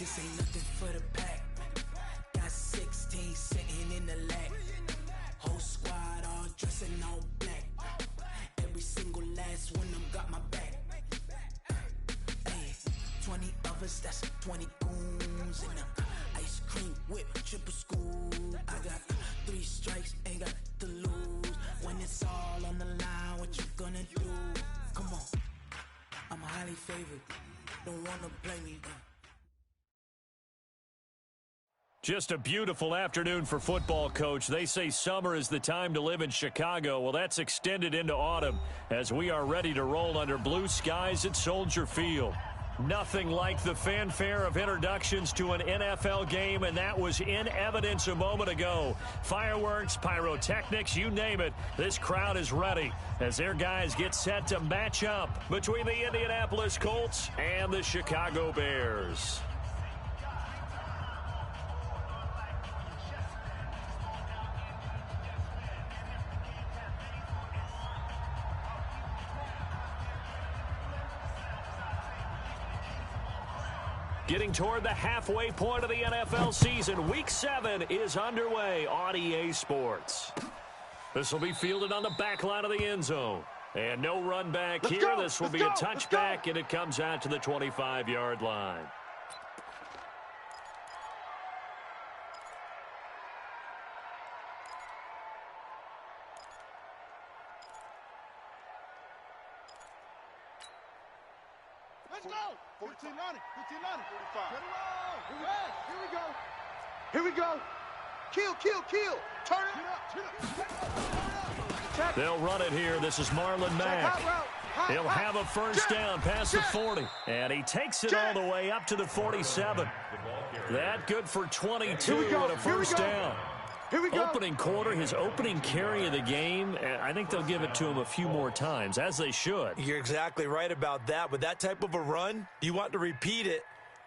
this ain't nothing for the pack. Got 16 sitting in the lap. Whole squad all dressing all black. Every single last one of them got my back. Hey, 20 of us, that's 20 goons in them. Ice cream whip, triple school. I got 3 strikes, ain't got to lose. When it's all on the line, what you gonna do? Come on, I'm highly favored. Don't wanna play me. Just a beautiful afternoon for football, Coach. They say summer is the time to live in Chicago. Well, that's extended into autumn as we are ready to roll under blue skies at Soldier Field. Nothing like the fanfare of introductions to an NFL game, and that was in evidence a moment ago. Fireworks, pyrotechnics, you name it. This crowd is ready as their guys get set to match up between the Indianapolis Colts and the Chicago Bears. Getting toward the halfway point of the NFL season. Week 7 is underway on EA Sports. This will be fielded on the back line of the end zone. And no run back here. This will be a touchback, and it comes out to the 25-yard line. Let's go! 15 on it. 15 on it. 35. Here we go. Kill. Turn it. They'll run it here. This is Marlon Mack. He'll have a first down past the 40. And he takes it all the way up to the 47. That good for 22 and a first down. Here we go. Opening quarter, his opening carry of the game, I think they'll give it to him a few more times, as they should. You're exactly right about that. With that type of a run, you want to repeat it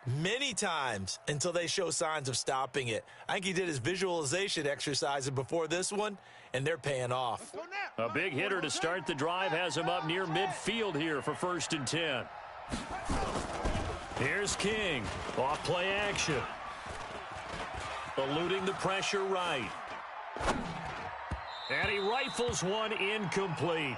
many times until they show signs of stopping it. I think he did his visualization exercises before this one, and they're paying off. A big hitter to start the drive has him up near midfield here for 1st and 10. Here's King. Off play action. Eluding the pressure right. And he rifles one incomplete.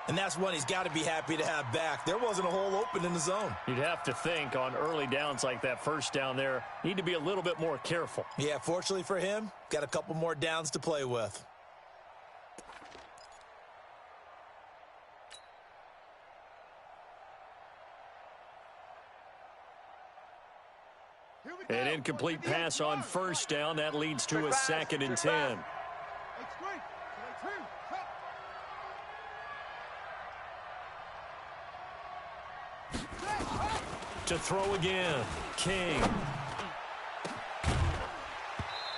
And that's one he's got to be happy to have back. There wasn't a hole open in the zone. You'd have to think on early downs like that first down there, need to be a little bit more careful. Yeah, fortunately for him, got a couple more downs to play with. An incomplete pass on first down. That leads to a 2nd and 10. To throw again. King.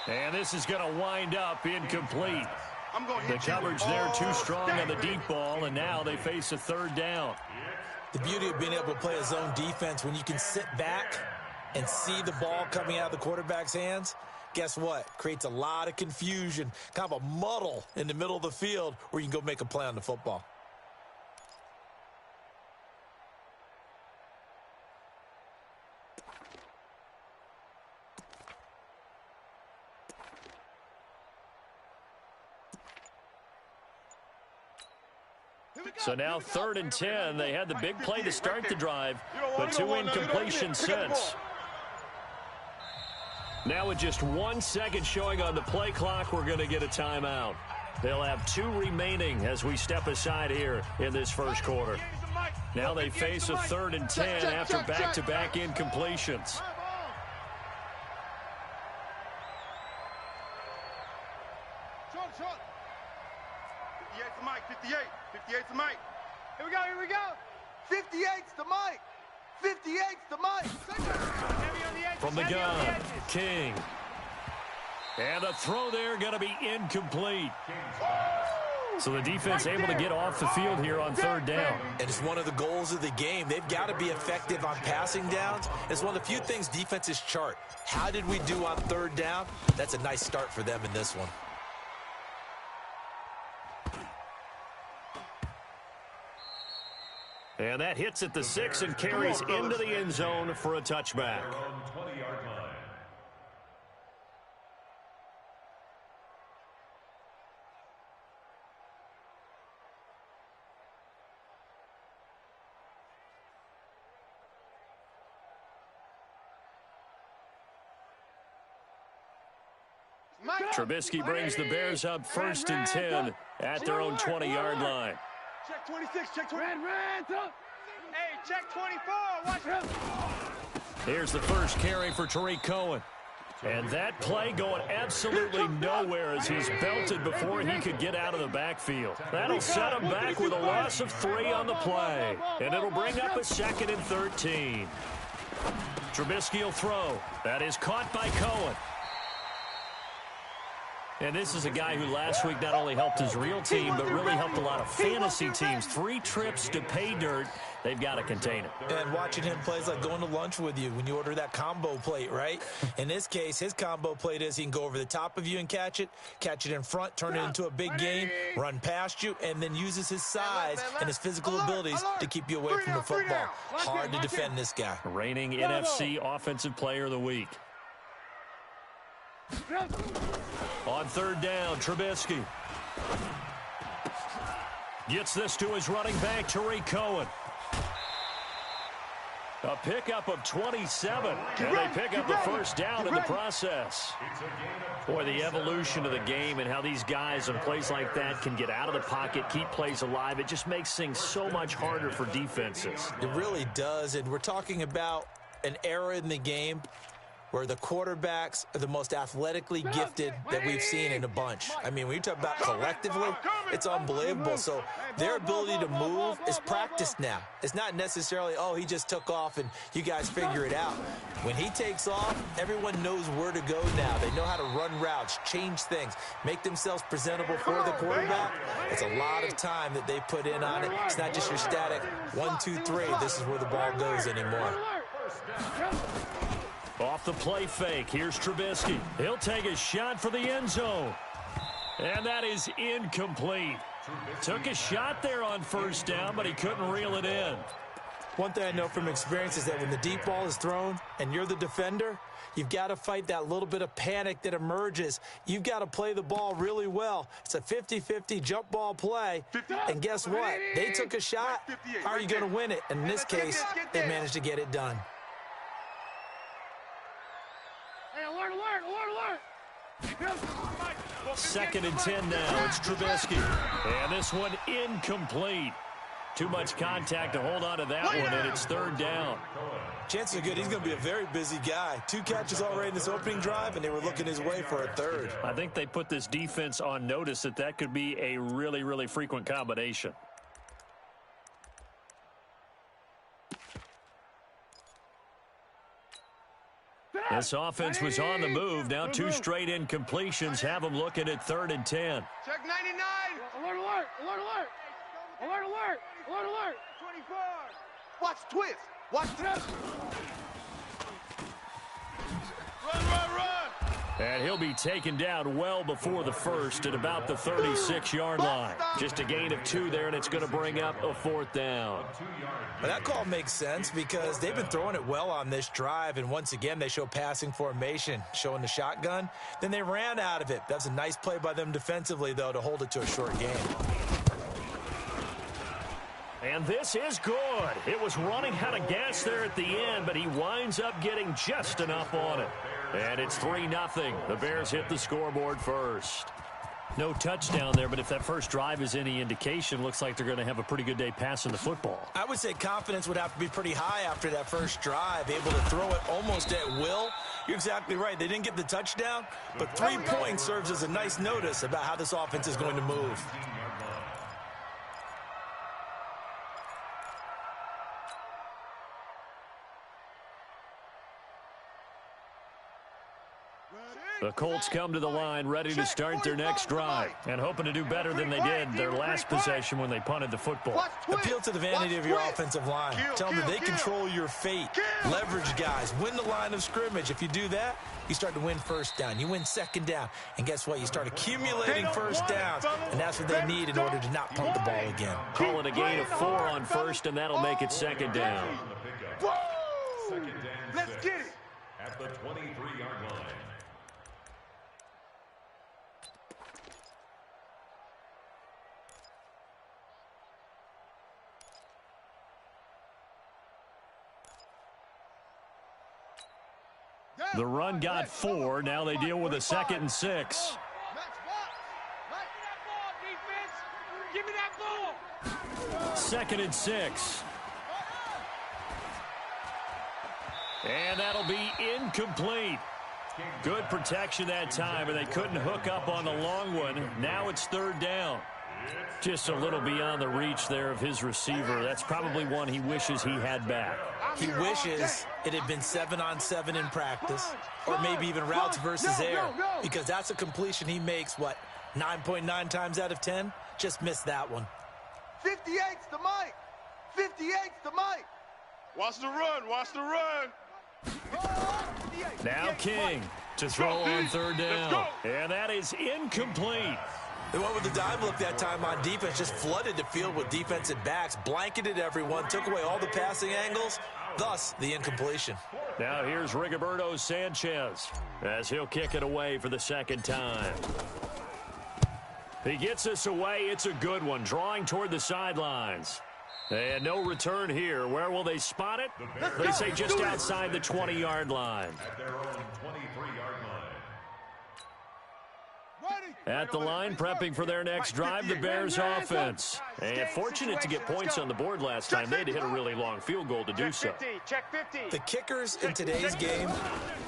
And this is going to wind up incomplete. The coverage there too strong on the deep ball, and now they face a 3rd down. The beauty of being able to play a zone defense when you can sit back and see the ball coming out of the quarterback's hands, guess what? Creates a lot of confusion, kind of a muddle in the middle of the field where you can go make a play on the football. So now 3rd and 10. They had the big play to start the drive, but 2 incompletions since. Now with just 1 second showing on the play clock, we're going to get a timeout. They'll have 2 remaining as we step aside here in this first quarter. Now they face a 3rd and 10 after back-to-back incompletions. Short. 58 to Mike. 58 to Mike. Here we go. 58's to Mike. 58's to Mike. From the gun, King. And the throw there going to be incomplete. So the defense able to get off the field here on 3rd down. And it's one of the goals of the game. They've got to be effective on passing downs. It's one of the few things defenses chart. How did we do on 3rd down? That's a nice start for them in this one. And that hits at the 6 and carries into the end zone for a touchback. Trubisky brings the Bears up 1st and 10 at their own 20-yard line. Check 26, check 20. Hey, check 24. Watch him. Here's the first carry for Tariq Cohen. And that play going absolutely nowhere as he's belted before he could get out of the backfield. That'll set him back with a loss of 3 on the play. And it'll bring up a 2nd and 13. Trubisky will throw. That is caught by Cohen. And this is a guy who last week not only helped his real team, but really helped a lot of fantasy teams. 3 trips to pay dirt. They've got to contain it. And watching him play is like going to lunch with you when you order that combo plate, right? In this case, his combo plate is he can go over the top of you and catch it in front, turn it into a big gain, run past you, and then uses his size and his physical abilities to keep you away from the football. Hard to defend this guy. Reigning NFC Offensive Player of the Week. On 3rd down, Trubisky gets this to his running back, Tariq Cohen. A pickup of 27, and they pick up the 1st down in the process. Boy, the evolution of the game and how these guys in plays like that can get out of the pocket, keep plays alive, it just makes things so much harder for defenses. It really does, and we're talking about an era in the game where the quarterbacks are the most athletically gifted that we've seen in a bunch. I mean, when you talk about collectively, it's unbelievable. So their ability to move is practiced now. It's not necessarily, oh, he just took off and you guys figure it out. When he takes off, everyone knows where to go now. They know how to run routes, change things, make themselves presentable for the quarterback. It's a lot of time that they put in on it. It's not just your static 1, 2, 3, this is where the ball goes anymore. Off the play fake, here's Trubisky. He'll take a shot for the end zone. And that is incomplete. Took a shot there on 1st down, but he couldn't reel it in. One thing I know from experience is that when the deep ball is thrown and you're the defender, you've got to fight that little bit of panic that emerges. You've got to play the ball really well. It's a 50-50 jump ball play. And guess what? They took a shot. How are you going to win it? And in this case, they managed to get it done. Alert. 2nd and 10 now. It's Trubisky. And this one incomplete. Too much contact to hold on to that one, and it's 3rd down. Chances are good he's going to be a very busy guy. 2 catches already in this opening drive, and they were looking his way for a 3rd. I think they put this defense on notice that could be a really, really frequent combination. This offense was on the move. Now 2 straight incompletions have them looking at 3rd and 10. Check 99. Alert. Alert. 24. Watch twist. Watch twist. Run. And he'll be taken down well before the 1st at about the 36-yard line. Just a gain of 2 there, and it's going to bring up a 4th down. But that call makes sense because they've been throwing it well on this drive, and once again they show passing formation, showing the shotgun. Then they ran out of it. That's a nice play by them defensively, though, to hold it to a short game. And this is good. It was running out of gas there at the end, but he winds up getting just enough on it. And it's 3-0. The Bears hit the scoreboard first. No touchdown there, but if that first drive is any indication, looks like they're going to have a pretty good day passing the football. I would say confidence would have to be pretty high after that first drive, able to throw it almost at will. You're exactly right. They didn't get the touchdown, but 3 points serves as a nice notice about how this offense is going to move. The Colts come to the line ready to start their next drive and hoping to do better than they did their last possession when they punted the football. Appeal to the vanity of your offensive line. Tell them that they control your fate. Leverage guys. Win the line of scrimmage. If you do that, you start to win first down. You win second down. And guess what? You start accumulating first downs. And that's what they need in order to not punt the ball again. Call it a gain of 4 on first, and that'll make it second down. Let's get it. At the 23-yard line. The run got 4. Now they deal with a 2nd and 6. Give me that ball. 2nd and 6. And that'll be incomplete. Good protection that time, and they couldn't hook up on the long one. Now it's 3rd down. Just a little beyond the reach there of his receiver. That's probably one he wishes he had back. He wishes it had been 7-on-7 in practice, or maybe even routes versus air, because that's a completion he makes, 9.9 times out of 10? Just missed that one. 58's the mic. 58's the mic. Watch the run. Watch the run. Now King to throw on 3rd down. And that is incomplete. They went with the dime look that time on defense, just flooded the field with defensive backs, blanketed everyone, took away all the passing angles, thus the incompletion. Now here's Rigoberto Sanchez as he'll kick it away for the 2nd time. He gets this away. It's a good one, drawing toward the sidelines. And no return here. Where will they spot it? They say just outside the 20-yard line. At their own 23-yard line. At the line, prepping for their next drive, the Bears offense. And fortunate to get points on the board last time. They had to hit a really long field goal to do so. The kickers in today's game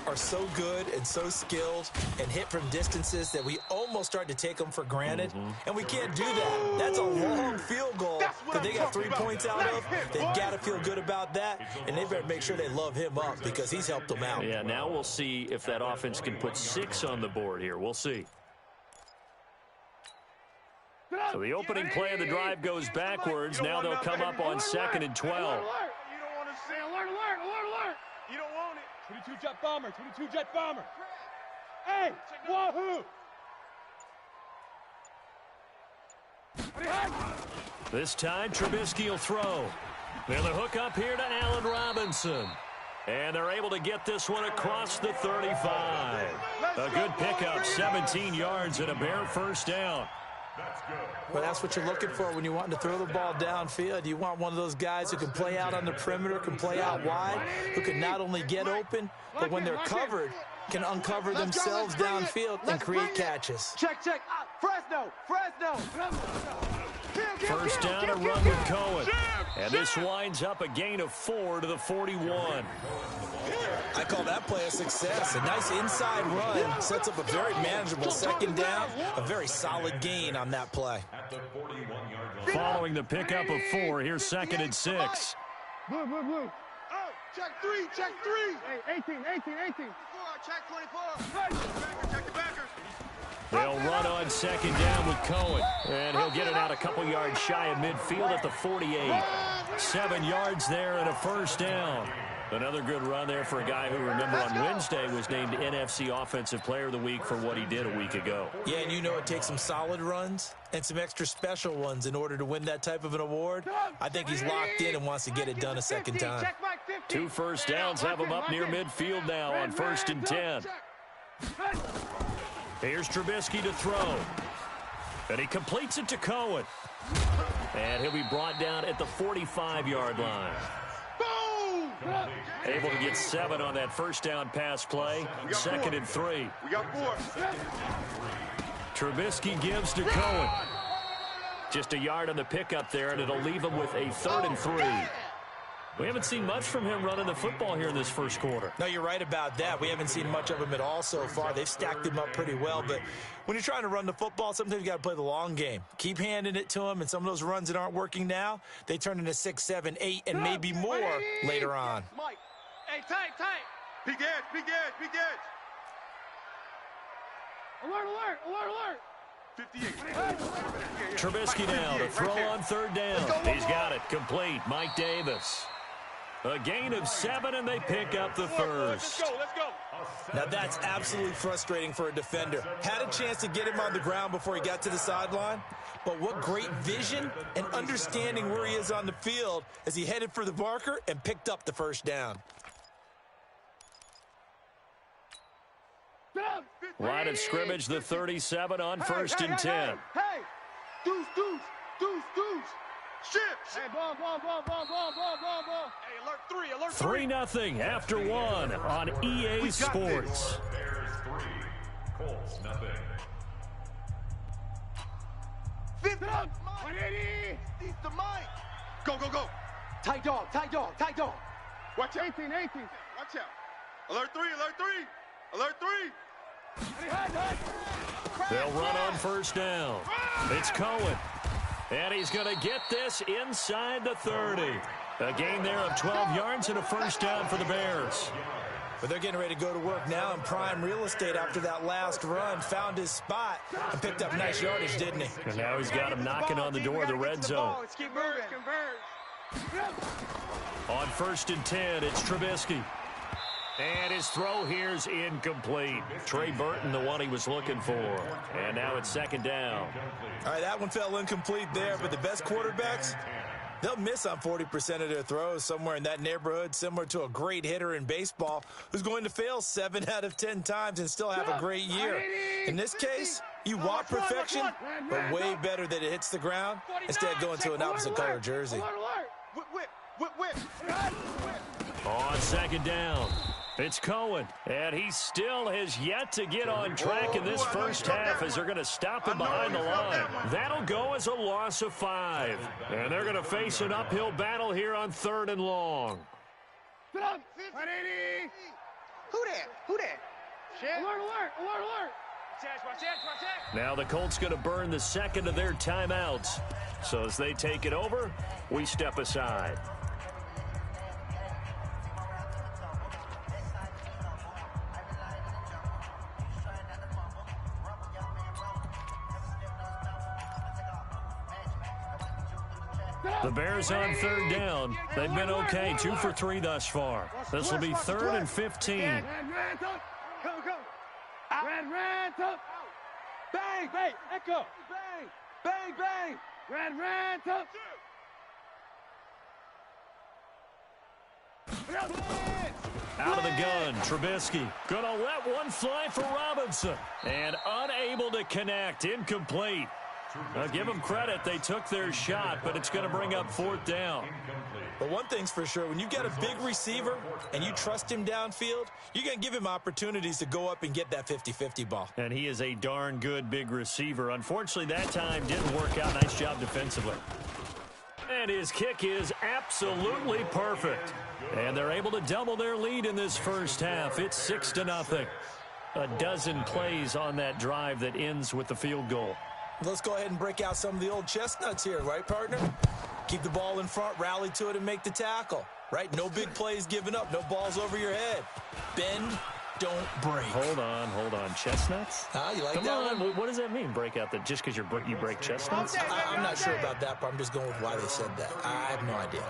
are so good and so skilled and hit from distances that we almost start to take them for granted. And we can't do that. That's a long field goal that they got 3 points out of. They've got to feel good about that, and they better make sure they love him up because he's helped them out. Yeah, now we'll see if that offense can put 6 on the board here. We'll see. So the opening play of the drive goes backwards. Now they'll come up on 2nd and 12. You don't want to say alert. You don't want it. 22 jet bomber, 22 jet bomber. Hey, wahoo! This time Trubisky will throw. And the hook up here to Allen Robinson. And they're able to get this one across the 35. A good pickup, 17 yards and a Bear first down. Well, that's what you're looking for when you want to throw the ball downfield. You want one of those guys who can play out on the perimeter, can play out wide, who can not only get open, but when they're covered, can uncover themselves downfield and create catches. Check. Fresno. First down, a run with Cohen. And this winds up a gain of 4 to the 41. I call that play a success. A nice inside run sets up a very manageable 2nd down. A very solid gain on that play. Following the pickup of 4, here's 2nd and 6. Blue. Oh, check 3. Hey, 18. Check 24. Check the backers. They'll run on 2nd down with Cohen. And he'll get it out a couple yards shy of midfield at the 48. 7 yards there and a first down. Another good run there for a guy who, remember, on Wednesday was named NFC Offensive Player of the Week for what he did a week ago. Yeah, and you know it takes some solid runs and some extra special ones in order to win that type of an award. I think he's locked in and wants to get it done a 2nd time. 2 first downs have him up near midfield now on 1st and 10. Here's Trubisky to throw. And he completes it to Cohen. And he'll be brought down at the 45-yard line. Able to get 7 on that first down pass play. 2nd and 3. We got 4. Trubisky gives to Cohen. Just a yard on the pickup there, and it'll leave him with a 3rd and 3. We haven't seen much from him running the football here in this first quarter. No, you're right about that. We haven't seen much of him at all so far. They've stacked him up pretty well, but when you're trying to run the football, sometimes you got to play the long game. Keep handing it to him, and some of those runs that aren't working now, they turn into 6, 7, 8, and maybe more later on. Mike. Hey, tight. Big edge. Alert, alert, alert, alert. 58. Trubisky now to throw on third down. He's got it complete. Mike Davis. A gain of 7, and they pick up the first. Let's go, let's go. Now that's absolutely frustrating for a defender. Had a chance to get him on the ground before he got to the sideline, but what great vision and understanding where he is on the field as he headed for the marker and picked up the first down. Line of scrimmage, the 37 on first and 10. Hey, deuce, deuce, deuce, deuce. Ship. Hey, ball. Hey, alert 3, alert 3. 3-0 after 1 on EA Sports. Bears 3, Colts nothing. 50. 180. He's the mic. Go, go, go. Tight dog. Watch out. 18. Watch out. Alert 3, alert 3. Alert 3. They'll run on first down. It's Cohen. And he's going to get this inside the 30. A gain there of 12 yards and a first down for the Bears. But they're getting ready to go to work now in prime real estate after that last run. Found his spot and picked up nice yardage, didn't he? And now he's got him knocking on the door of the red zone. Let's keep moving. On first and 10, it's Trubisky. And his throw here's incomplete. Trey Burton, the one he was looking for. And now it's second down. All right, that one fell incomplete there, but the best quarterbacks, they'll miss on 40% of their throws, somewhere in that neighborhood, similar to a great hitter in baseball who's going to fail 7 out of 10 times and still have a great year. In this case, you want perfection, but way better that it hits the ground instead of going to an opposite color jersey. Whip. On second down, it's Cohen. And he still has yet to get on track in this first half as they're going to stop him behind the line. That'll go as a loss of 5. And they're going to face an uphill battle here on 3rd and long. 180. Who that? Alert. Watch out. Now the Colts going to burn the second of their timeouts. So as they take it over, we step aside. The Bears on 3rd down. They've been okay, 2 for 3 thus far. This will be 3rd and 15. Red top. Bang. Echo. Bang. Red top. Out of the gun, Trubisky. Gonna let one fly for Robinson. And unable to connect, incomplete. Now give them credit, they took their shot, but it's going to bring up 4th down. But one thing's for sure, when you've got a big receiver and you trust him downfield, you're going to give him opportunities to go up and get that 50-50 ball. And he is a darn good big receiver. Unfortunately, that time didn't work out. Nice job defensively. And his kick is absolutely perfect. And they're able to double their lead in this first half. It's 6-0. A dozen plays on that drive that ends with the field goal. Let's go ahead and break out some of the old chestnuts here, right, partner? Keep the ball in front, rally to it, and make the tackle, right? No big plays given up, no balls over your head. Bend, don't break. Hold on. Chestnuts? You like Come that on, one? what does that mean, break out? That just because you break chestnuts? I'm not sure about that, but I'm just going with why they said that. I have no idea.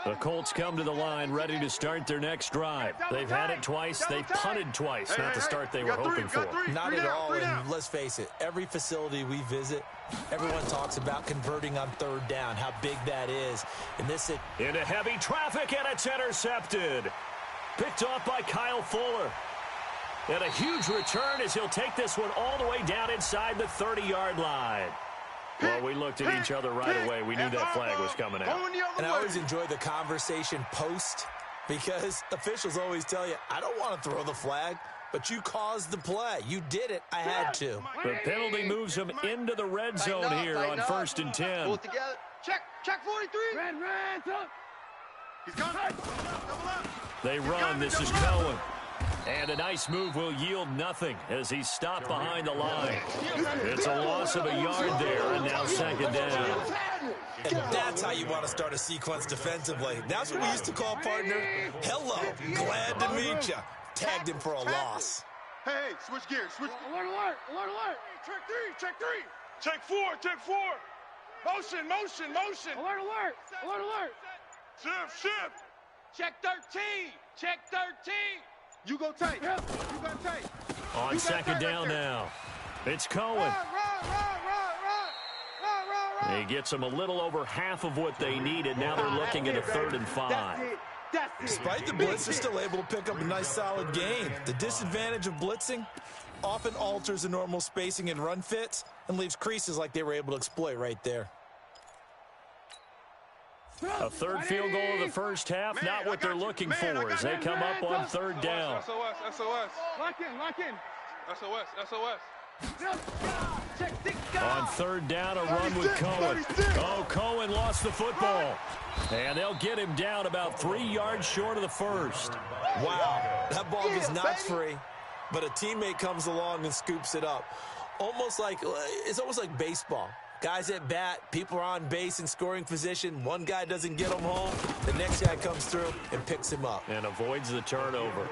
The Colts come to the line ready to start their next drive. They've had it twice. They've punted twice. Not the start they were hoping for. Not at all, and let's face it, every facility we visit, everyone talks about converting on 3rd down, how big that is. And this is into heavy traffic, and it's intercepted. Picked off by Kyle Fuller. And a huge return as he'll take this one all the way down inside the 30-yard line. Well, we looked at each other right away. We knew that flag was coming out. And I always enjoy the conversation post because officials always tell you, I don't want to throw the flag, but you caused the play. You did it. I had to. The penalty moves him into the red zone here on 1st and 10. Pull it together. Check 43. Red top. He's coming. Double up. They run. This is Cohen. And a nice move will yield nothing as he's stopped behind the line. It's a loss of a yard there, and now second down. And that's how you want to start a sequence defensively. That's what we used to call, partner, hello, glad to meet you. tagged him for a loss. Hey, switch gears. Switch. Alert, alert, alert, alert. Check three, check three. Check four, check four. Motion, motion, motion. Alert, alert, alert, alert. Shift, shift. Check 13, check 13. You go tight. You go tight. On second down now. It's Cohen. He gets them a little over half of what they needed. Now they're looking at a 3rd and 5. Despite the blitz, they're still able to pick up a nice, solid gain. The disadvantage of blitzing often alters the normal spacing and run fits and leaves creases like they were able to exploit right there. A 3rd field goal of the first half, not what they're looking for as they come up on 3rd down. SOS, SOS. Lock in, lock in. SOS, SOS. On 3rd down, a run with Cohen. Oh, Cohen lost the football. And they'll get him down about 3 yards short of the first. Wow, that ball was not free, but a teammate comes along and scoops it up. It's almost like baseball. Guys at bat, people are on base in scoring position. One guy doesn't get him home. The next guy comes through and picks him up. And avoids the turnover.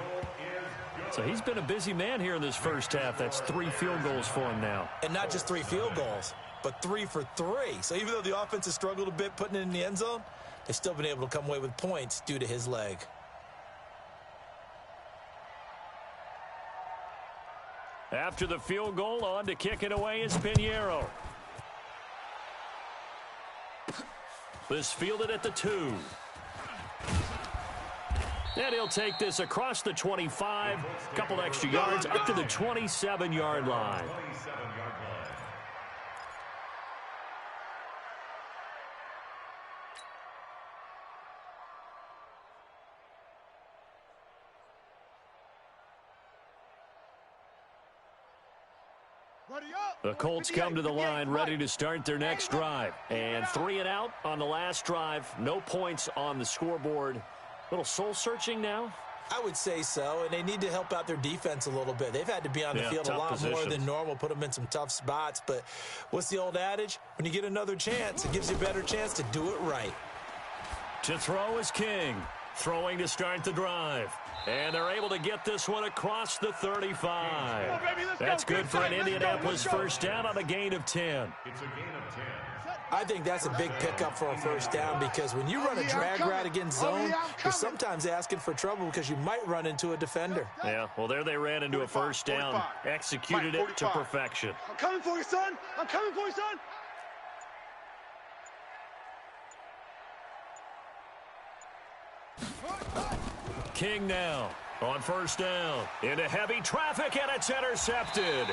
So he's been a busy man here in this first half. That's 3 field goals for him now. And not just 3 field goals, but 3 for 3. So even though the offense has struggled a bit putting it in the end zone, they've still been able to come away with points due to his leg. After the field goal, on to kick it away is Pinheiro. This fielded at the 2. And he'll take this across the 25, a couple extra yards up to the 27-yard line. The Colts come to the line ready to start their next drive. And 3 and out on the last drive. No points on the scoreboard. Little soul-searching now? I would say so, and they need to help out their defense a little bit. They've had to be on the field a lot more than normal, put them in some tough spots. But what's the old adage? When you get another chance, it gives you a better chance to do it right. To throw is King. Throwing to start the drive. And they're able to get this one across the 35. That's good for an Indianapolis first down on a gain of 10. It's a gain of 10. I think that's a big pickup for a first down because when you run a drag route against zone, you're sometimes asking for trouble because you might run into a defender. Yeah, well, there they ran into a first down. Executed it to perfection. I'm coming for you, son. I'm coming for you, son. King now on first down. Into heavy traffic, and it's intercepted.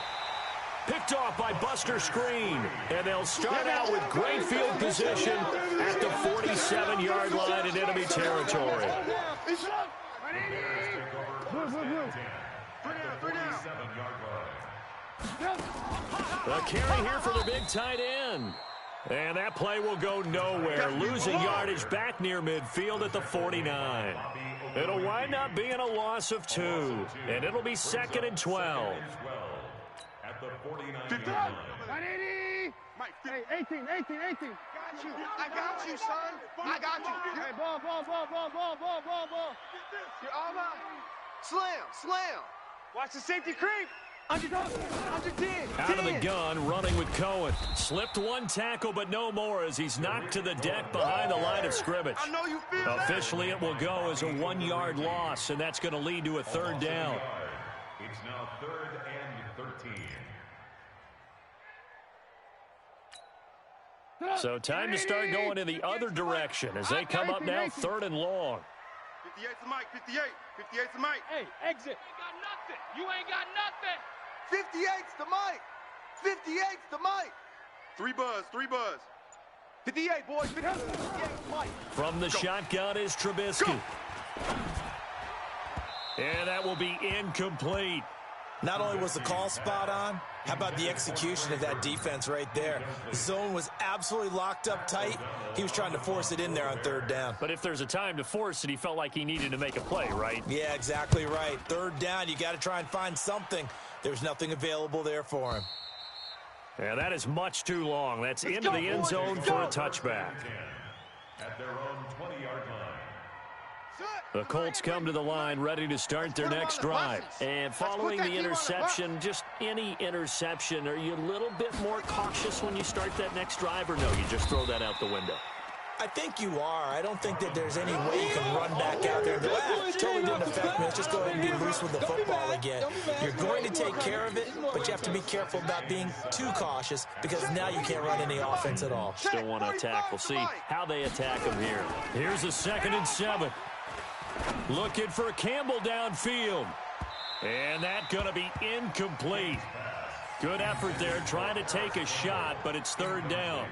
Picked off by Buster Screen. And they'll start out with great field position at the 47-yard line in enemy territory. The carry here for the big tight end. And that play will go nowhere, losing yardage back near midfield at the 49. It'll wind up being a loss of 2, and it'll be 2nd and 12. At the 49. 180. Hey, 18. I got you, son. I got you. Hey, ball. You're all right. Slam. Watch the safety creep. Under 10. Out of the gun, running with Cohen. Slipped one tackle, but no more as he's knocked to the deck behind the line of scrimmage. I know you feel that. Officially, it will go as a 1-yard loss, and that's going to lead to a 3rd down. It's now 3rd and 13. So time to start going in the other direction as they come up now 3rd and long. 58's the mic. 58's the mic. Hey, exit. You ain't got nothing. 58's the mic. 58's the mic. 3 buzz. 58, boys. 58's the mic. From the shotgun is Trubisky. And that will be incomplete. Not only was the call spot on, how about the execution of that defense right there? The zone was absolutely locked up tight. He was trying to force it in there on 3rd down. But if there's a time to force it, he felt like he needed to make a play, right? Yeah, exactly right. 3rd down, you got to try and find something. There's nothing available there for him. Yeah, that is much too long. That's into the end zone for a touchback. At their own 20-yard line. The Colts come to the line ready to start their next drive. And following the interception, just any interception, are you a little bit more cautious when you start that next drive, or no, you just throw that out the window? I think you are. I don't think that there's any way you can run back out there and go, it totally didn't affect me. Let's just go ahead and be loose with the football again. You're going to take care of it, but you have to be careful about being too cautious because now you can't run any offense at all. Still want to attack. We'll see how they attack him here. Here's a 2nd and 7. Looking for Campbell downfield. And that's going to be incomplete. Good effort there trying to take a shot, but it's 3rd down.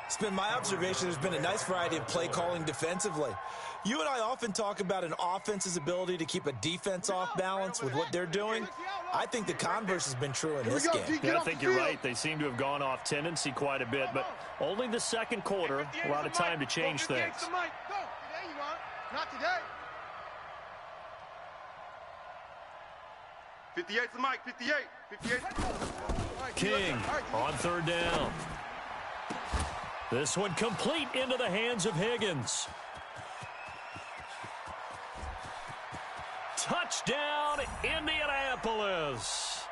It's been my observation there's been a nice variety of play calling defensively. You and I often talk about an offense's ability to keep a defense off balance with what they're doing. I think the converse has been true in this game. Yeah, I think you're right. They seem to have gone off tendency quite a bit, but only the 2nd quarter, a lot of time to change things. Not today. 58's the mic, 58. 58. King on 3rd down. This one complete into the hands of Higgins. Touchdown, Indianapolis.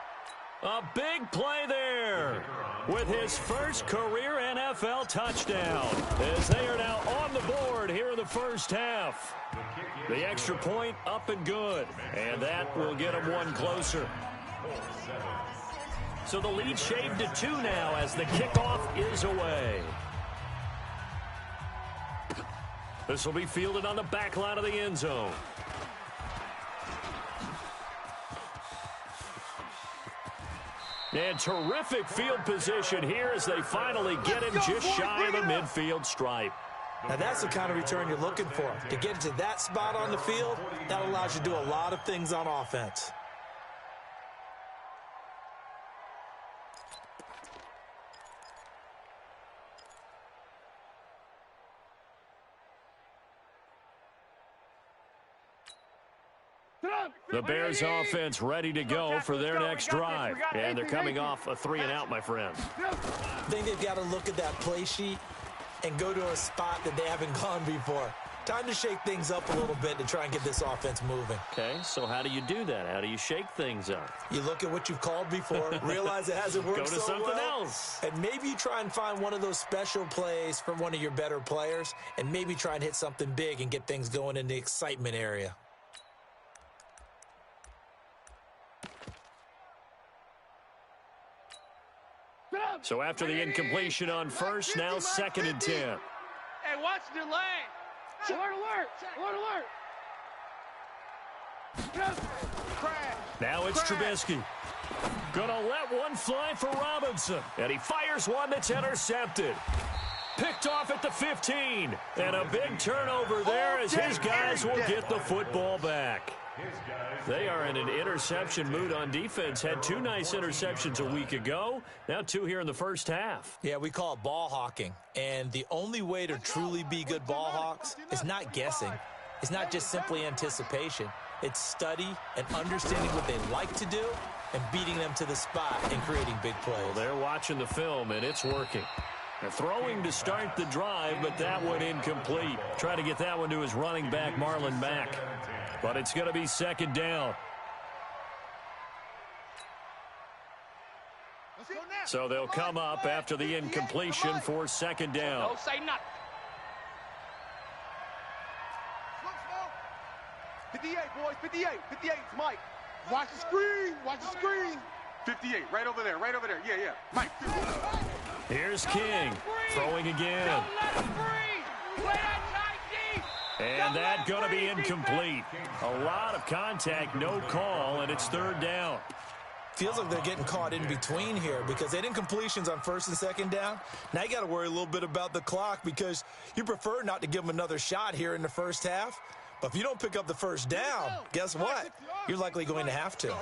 A big play there with his first career NFL touchdown as they are now on the board here in the first half. The extra point up and good, and that will get them one closer. So the lead shaved to 2 now as the kickoff is away. This will be fielded on the back line of the end zone. And terrific field position here as they finally get him just shy of the midfield stripe. Now that's the kind of return you're looking for. To get to that spot on the field, that allows you to do a lot of things on offense. The Bears offense ready to go for their next drive. And they're coming off a 3-and-out, my friend. I think they've got to look at that play sheet and go to a spot that they haven't gone before. Time to shake things up a little bit to try and get this offense moving. Okay, so how do you do that? How do you shake things up? You look at what you've called before, realize it hasn't worked so well. Go to something else. And maybe you try and find one of those special plays from one of your better players, and maybe try and hit something big and get things going in the excitement area. So after the incompletion on first, now 2nd and 10. Hey, watch the lane. Alert, alert, alert. Now it's Trubisky. Gonna let one fly for Robinson. And he fires one that's intercepted. Picked off at the 15. And a big turnover there as his guys will get the football back. They are in an interception mood on defense. Had 2 nice interceptions a week ago. Now 2 here in the first half. Yeah, we call it ball hawking. And the only way to truly be good ball hawks is not guessing. It's not just simply anticipation. It's study and understanding what they like to do and beating them to the spot and creating big plays. Well, they're watching the film, and it's working. They're throwing to start the drive, but that one incomplete. Try to get that one to his running back, Marlon Mack. But it's going to be 2nd down. So they'll come up after the incompletion for 2nd down. Don't say nothing. 58, boys, 58. 58, Mike. Watch the screen. Watch the screen. 58, right over there, right over there. Yeah, yeah. Mike. Here's King throwing again. Don't let him breathe. Play that tight deep. And that's going to be incomplete. A lot of contact, no call, and it's 3rd down. Feels like they're getting caught in between here because they had incompletions on 1st and 2nd down. Now you got to worry a little bit about the clock because you prefer not to give them another shot here in the first half. But if you don't pick up the 1st down, guess what? You're likely going to have to.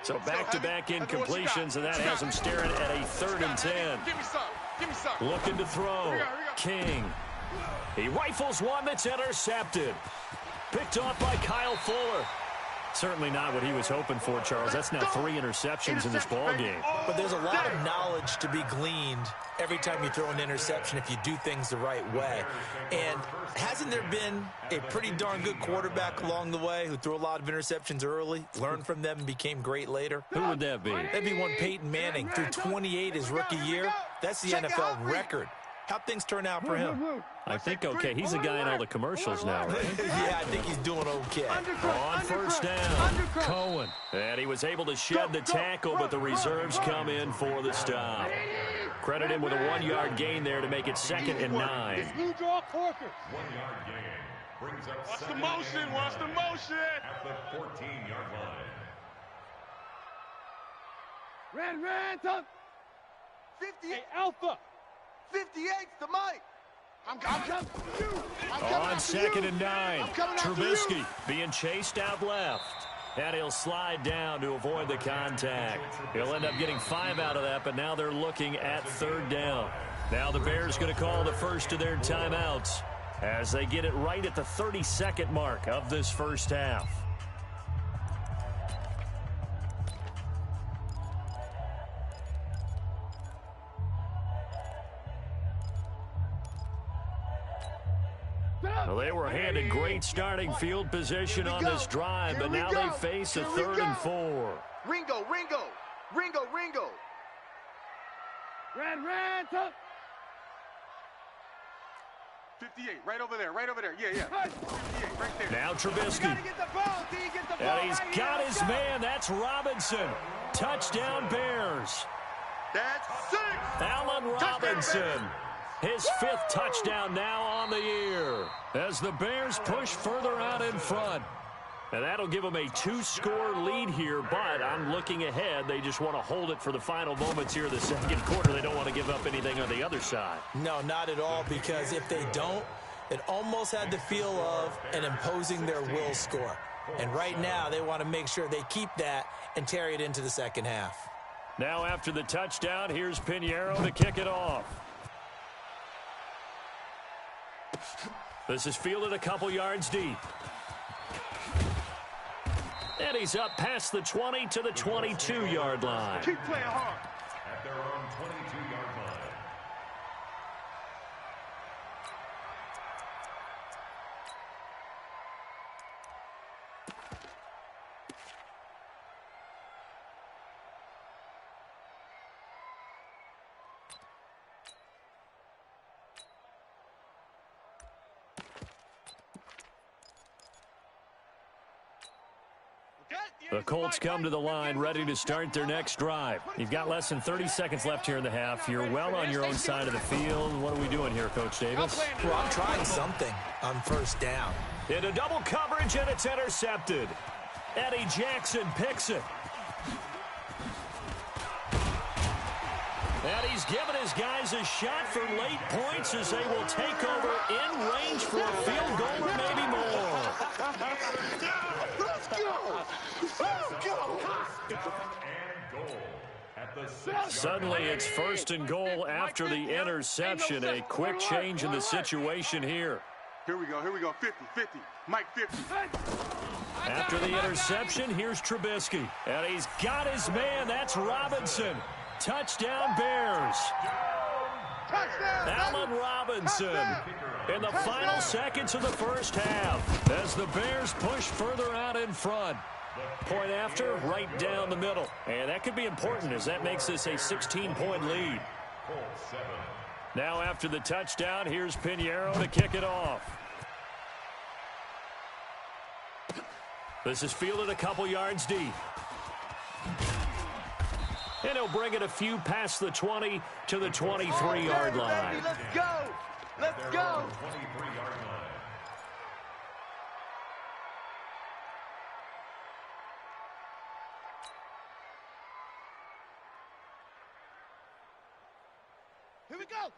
So back-to-back incompletions, and that has them staring at a 3rd and 10. Give me some. Give me some. Looking to throw. King. He rifles one that's intercepted. Picked off by Kyle Fuller. Certainly not what he was hoping for, Charles. That's now 3 interceptions in this ball game. But there's a lot of knowledge to be gleaned every time you throw an interception if you do things the right way. And hasn't there been a pretty darn good quarterback along the way who threw a lot of interceptions early, learned from them, and became great later? Who would that be? That'd be one Peyton Manning. Threw 28 his rookie year. That's the NFL record. How'd things turn out for him? I think okay. He's a guy in all the commercials now, right? Yeah, I think he's doing okay. On first down, Cohen. And he was able to shed the tackle, but the reserves come in for the stop. Credit him with a 1-yard gain there to make it 2nd and 9. Blue draw Corker. 1-yard gain. Brings up Watch the 2nd motion, and watch the 9 motion. at the 14-yard line. Ran, tough. 58, Hey, Alpha. 58's the Mike. I'm coming. On 2nd and 9, I'm coming after Trubisky you. being chased out left. And he'll slide down to avoid the contact. He'll end up getting 5 out of that, but now they're looking at 3rd down. Now the Bears going to call the first of their timeouts as they get it right at the 32nd mark of this first half. Well, they were handed great starting field position on this drive, but now they face a 3rd and 4. Ringo. Ran, tough. 58, right over there. Yeah. 58, right there. Now Trubisky. Get the ball, D. Get the ball. And he's got his man. That's Robinson. Touchdown Bears. That's 6. Allen Robinson. His 5th touchdown now on the year as the Bears push further out in front. And that'll give them a 2-score lead here, but I'm looking ahead. They just want to hold it for the final moments here of the 2nd quarter. They don't want to give up anything on the other side. No, not at all, because if they don't, it almost had the feel of an imposing their will score. And right now, they want to make sure they keep that and carry it into the 2nd half. Now after the touchdown, here's Pinheiro to kick it off. This is fielded a couple yards deep. And he's up past the 20 to the 22-yard line. Keep playing hard. At their own 22-yard line. The Colts come to the line ready to start their next drive. You've got less than 30 seconds left here in the half. You're well on your own side of the field. What are we doing here, Coach Davis? Well, I'm trying something on 1st down. Into double coverage, and it's intercepted. Eddie Jackson picks it. And he's given his guys a shot for late points as they will take over in range for a field goal or maybe more. Let's go. Suddenly it's 1st and goal after the interception. A quick change in the situation here. Here we go. 50. Mike 50. After the interception, here's Trubisky. And he's got his man. That's Robinson. Touchdown Bears. Allen Robinson in the final seconds of the first half as the Bears push further out in front. Point after, right down the middle. And that could be important as that makes this a 16-point lead. Now after the touchdown, here's Pinheiro to kick it off. This is fielded a couple yards deep. And he'll bring it a few past the 20 to the 23-yard line. Let's go. 23-yard line.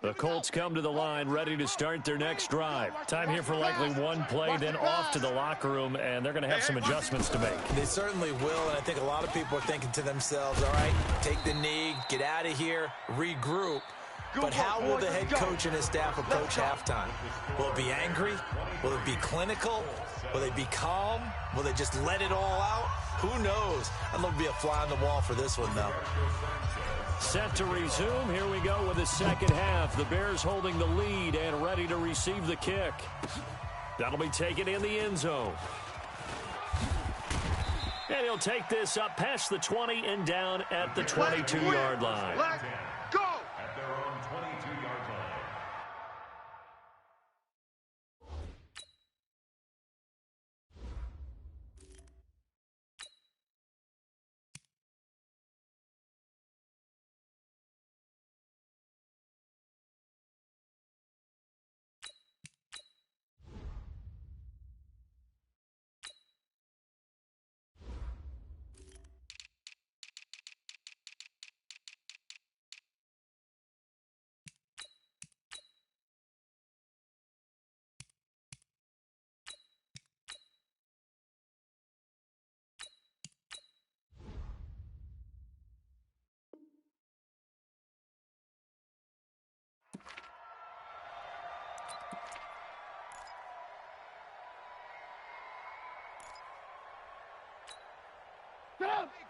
The Colts come to the line ready to start their next drive. Time here for likely one play, then off to the locker room, and they're going to have some adjustments to make. They certainly will, and I think a lot of people are thinking to themselves, all right, take the knee, get out of here, regroup. But how will the head coach and his staff approach halftime? Will it be angry? Will it be clinical? Will they be calm? Will they just let it all out? Who knows? I'd love to be a fly on the wall for this one, though. Set to resume. Here we go with the second half. The Bears holding the lead and ready to receive the kick. That'll be taken in the end zone. And he'll take this up past the 20 and down at the 22-yard line. Let's go! At their own 22-yard line.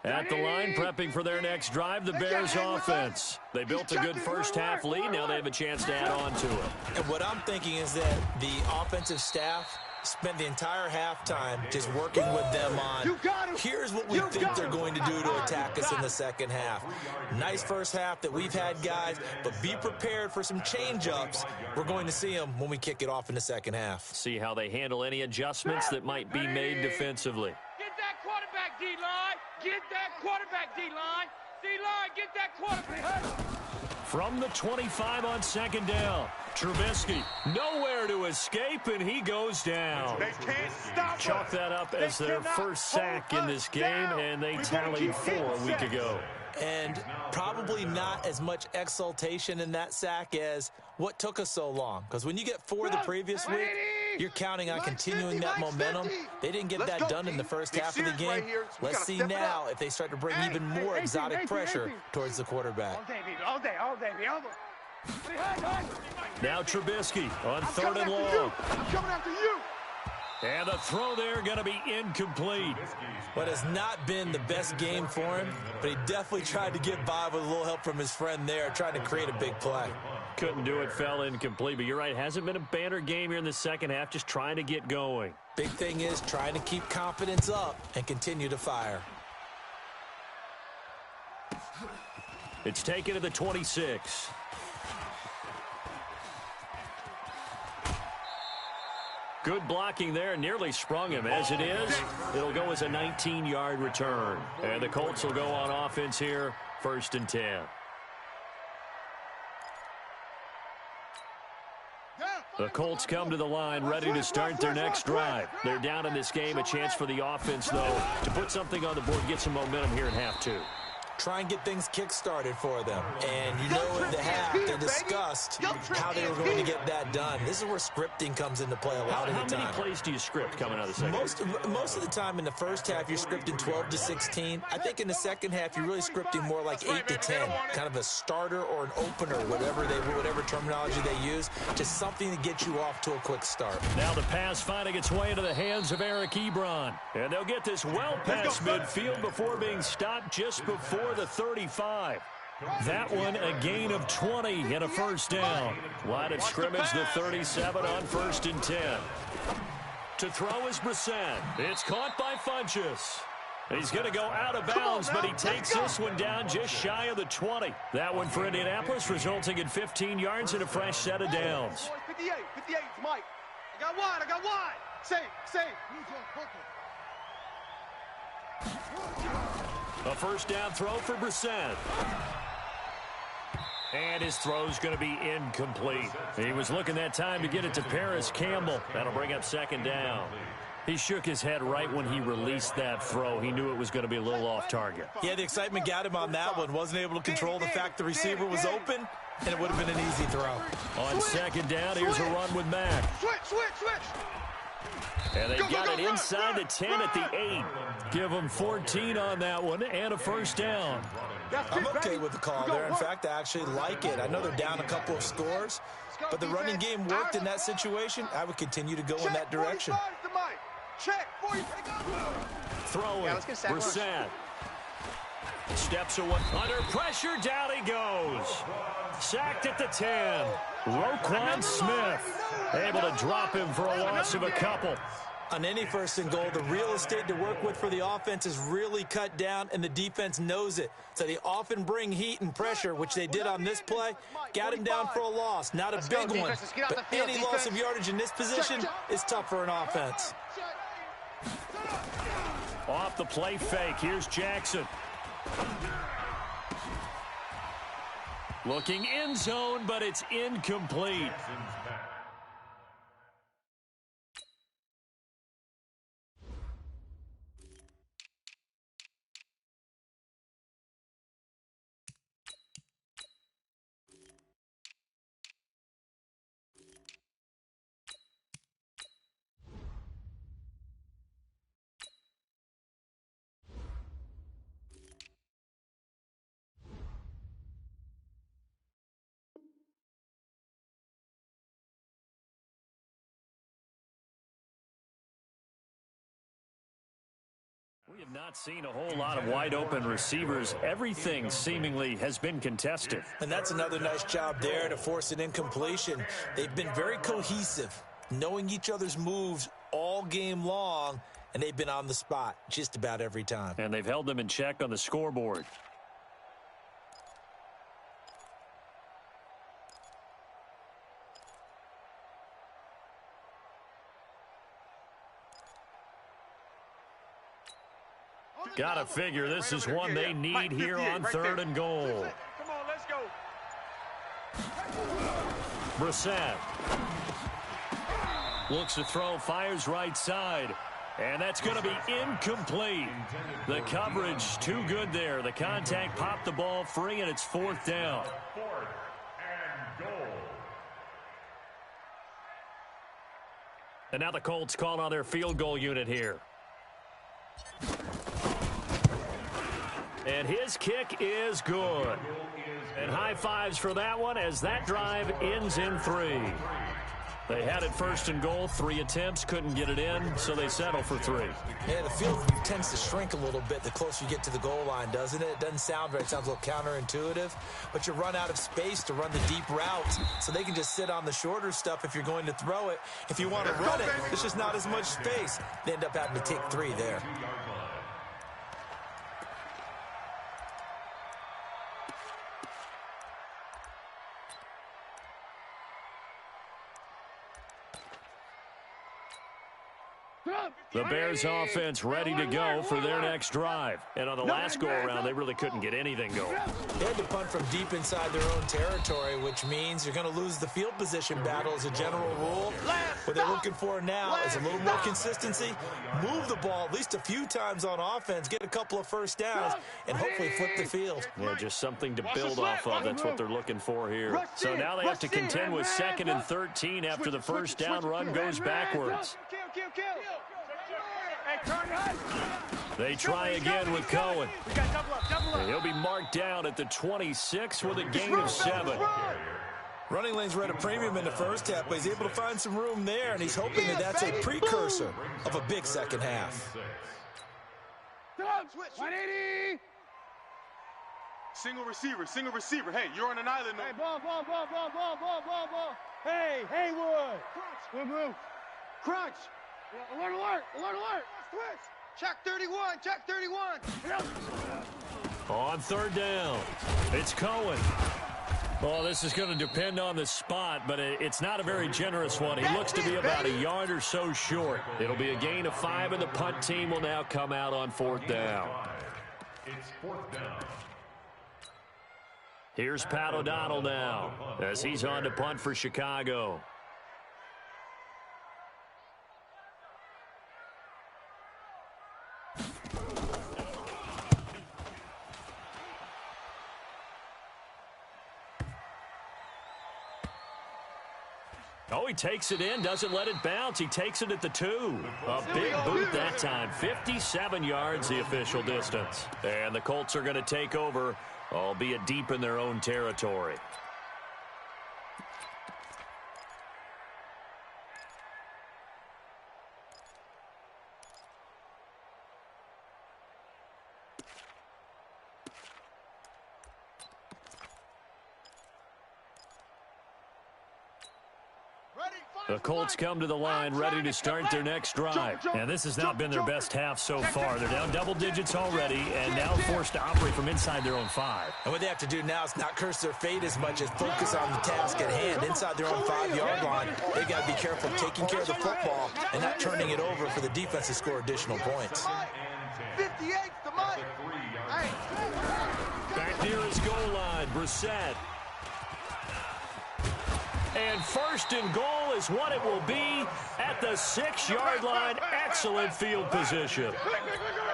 At the line, prepping for their next drive, the Bears offense. They built a good first-half lead. Now they have a chance to add on to it. And what I'm thinking is that the offensive staff spent the entire halftime just working with them on, here's what we think they're going to do to attack us in the second half. Nice first half that we've had, guys, but be prepared for some change-ups. We're going to see them when we kick it off in the second half. See how they handle any adjustments that might be made defensively. Get that quarterback, D-line. Get that quarterback, D-line. D-line, get that quarterback. From the 25 on second down, Trubisky nowhere to escape, and he goes down. They can't stop Chalk us. that up as their first sack in this game, and they tallied 4 a week ago. And probably not as much exultation in that sack as what took us so long. Because when you get 4 the previous week, you're counting on continuing that momentum. They didn't get that done in the first half of the game. Let's see now if they start to bring even more exotic pressure towards the quarterback. All day, baby, all day. Now Trubisky on 3rd and long. I'm coming after you. And the throw there going to be incomplete. What has not been the best game for him, but he definitely tried to get by with a little help from his friend there, trying to create a big play. Couldn't do it, fell incomplete. But you're right, hasn't been a banner game here in the second half, just trying to get going. Big thing is trying to keep confidence up and continue to fire. It's taken to the 26. Good blocking there, nearly sprung him. As it is, it'll go as a 19-yard return. And the Colts will go on offense here, 1st and 10. The Colts come to the line ready to start their next drive. They're down in this game. A chance for the offense, though, to put something on the board, get some momentum here in half 2. Try and get things kick-started for them. And you know in the half, they discussed how they were going to get that done. This is where scripting comes into play a lot of the time. How many plays do you script coming out of the second half? Most of the time in the first half, you're scripting 12 to 16. I think in the second half, you're really scripting more like 8 to 10. Kind of a starter or an opener, whatever terminology they use. Just something to get you off to a quick start. Now the pass finding its way into the hands of Eric Ebron. And they'll get this well past midfield before being stopped just before the 35. That one a gain of 20 and a first down. Line of scrimmage, the 37 on 1st and 10. To throw is Brissett. It's caught by Funchess. He's going to go out of bounds, but he takes this one down just shy of the 20. That one for Indianapolis, resulting in 15 yards and a fresh set of downs. 58, it's Mike. I got wide. Save. A first down throw for Brissett. And his throw's going to be incomplete. He was looking that time to get it to Paris Campbell. That'll bring up 2nd down. He shook his head right when he released that throw. He knew it was going to be a little off target. Yeah, the excitement got him on that one. Wasn't able to control the fact the receiver was open, and it would have been an easy throw. On 2nd down, here's a run with Mack. Switch. And they've got it inside the 10 at the 8. Give them 14 on that one and a first down. I'm okay with the call there. In fact, I actually like it. I know they're down a couple of scores, but the running game worked in that situation. I would continue to go in that direction. Check. Throwing. Brissett. Steps away. Under pressure, down he goes. Sacked at the 10. Roquan Smith able to drop him for a loss of a couple. On any first and goal, the real estate to work with for the offense is really cut down, and the defense knows it. So they often bring heat and pressure, which they did on this play. Got him down for a loss. Not a big one, but any loss of yardage in this position is tough for an offense. Off the play fake, here's Jackson. Looking end zone, but it's incomplete. We have not seen a whole lot of wide-open receivers. Everything seemingly has been contested. And that's another nice job there to force an incompletion. They've been very cohesive, knowing each other's moves all game long, and they've been on the spot just about every time. And they've held them in check on the scoreboard. Gotta figure this is one they need here on 3rd and goal. Come on, let's go. Brissett. Looks to throw, fires right side. And that's going to be incomplete. The coverage too good there. The contact popped the ball free, and it's 4th down. 4th and goal. And now the Colts call on their field goal unit here. And his kick is good. And high fives for that one as that drive ends in 3. They had it 1st and goal, 3 attempts, couldn't get it in, so they settle for 3. Yeah, the field tends to shrink a little bit the closer you get to the goal line, doesn't it? It doesn't sound right. It sounds a little counterintuitive, but you run out of space to run the deep routes, so they can just sit on the shorter stuff if you're going to throw it. If you want to run it, there's just not as much space. They end up having to take 3 there. The Bears offense ready to go for their next drive. And on the last go-around, they really couldn't get anything going. They had to punt from deep inside their own territory, which means you're going to lose the field position battle as a general rule. What they're looking for now is a little more consistency, move the ball at least a few times on offense, get a couple of first downs, and hopefully flip the field. Yeah, just something to build off of. That's what they're looking for here. So now they have to contend with 2nd and 13 after the first down run goes backwards. They try again with Cohen. And he'll be marked down at the 26 with a gain of 7. Running lanes were at a premium in the first half, but he's able to find some room there, and he's hoping that that's a precursor of a big second half. 180. Single receiver. Hey, you're on an island. Hey, ball. Hey, Haywood. Move. Crunch. Alert. Switch. Check 31. On 3rd down, it's Cohen. Well, this is going to depend on the spot, but it's not a very generous one. He looks to be about a yard or so short. It'll be a gain of 5, and the punt team will now come out on 4th down. It's 4th down. Here's Pat O'Donnell now as he's on to punt for Chicago. Oh, he takes it in, doesn't let it bounce. He takes it at the 2. A big boot that time. 57 yards, the official distance. And the Colts are going to take over albeit deep in their own territory. The Colts come to the line ready to start their next drive. And this has not been their best half so far. They're down double digits already and now forced to operate from inside their own 5. And what they have to do now is not curse their fate as much as focus on the task at hand. Inside their own 5-yard line, they've got to be careful taking care of the football and not turning it over for the defense to score additional points. 58's the Mike. Back near his goal line, Brissett. And first and goal is what it will be at the 6-yard line. Excellent field position.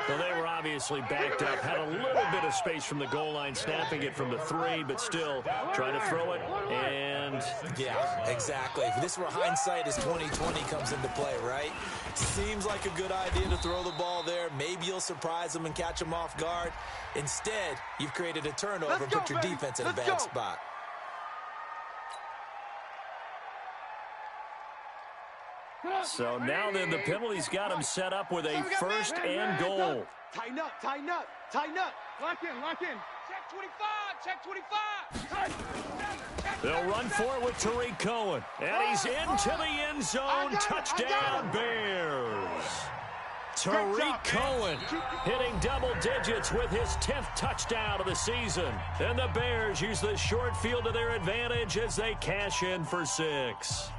Well, they were obviously backed up, had a little bit of space from the goal line, snapping it from the 3, but still trying to throw it. And yeah, exactly. If this were hindsight as 2020 comes into play, right? Seems like a good idea to throw the ball there. Maybe you'll surprise them and catch them off guard. Instead, you've created a turnover and put your defense in a bad spot. So now then the penalty's got him set up with a first and goal. Tighten up, tighten up, tighten up. Lock in, lock in. Check 25, check 25. They'll run for it with Tariq Cohen. And he's into the end zone. Touchdown, Bears. Tariq Cohen hitting double digits with his 10th touchdown of the season. And the Bears use the short field to their advantage as they cash in for 6.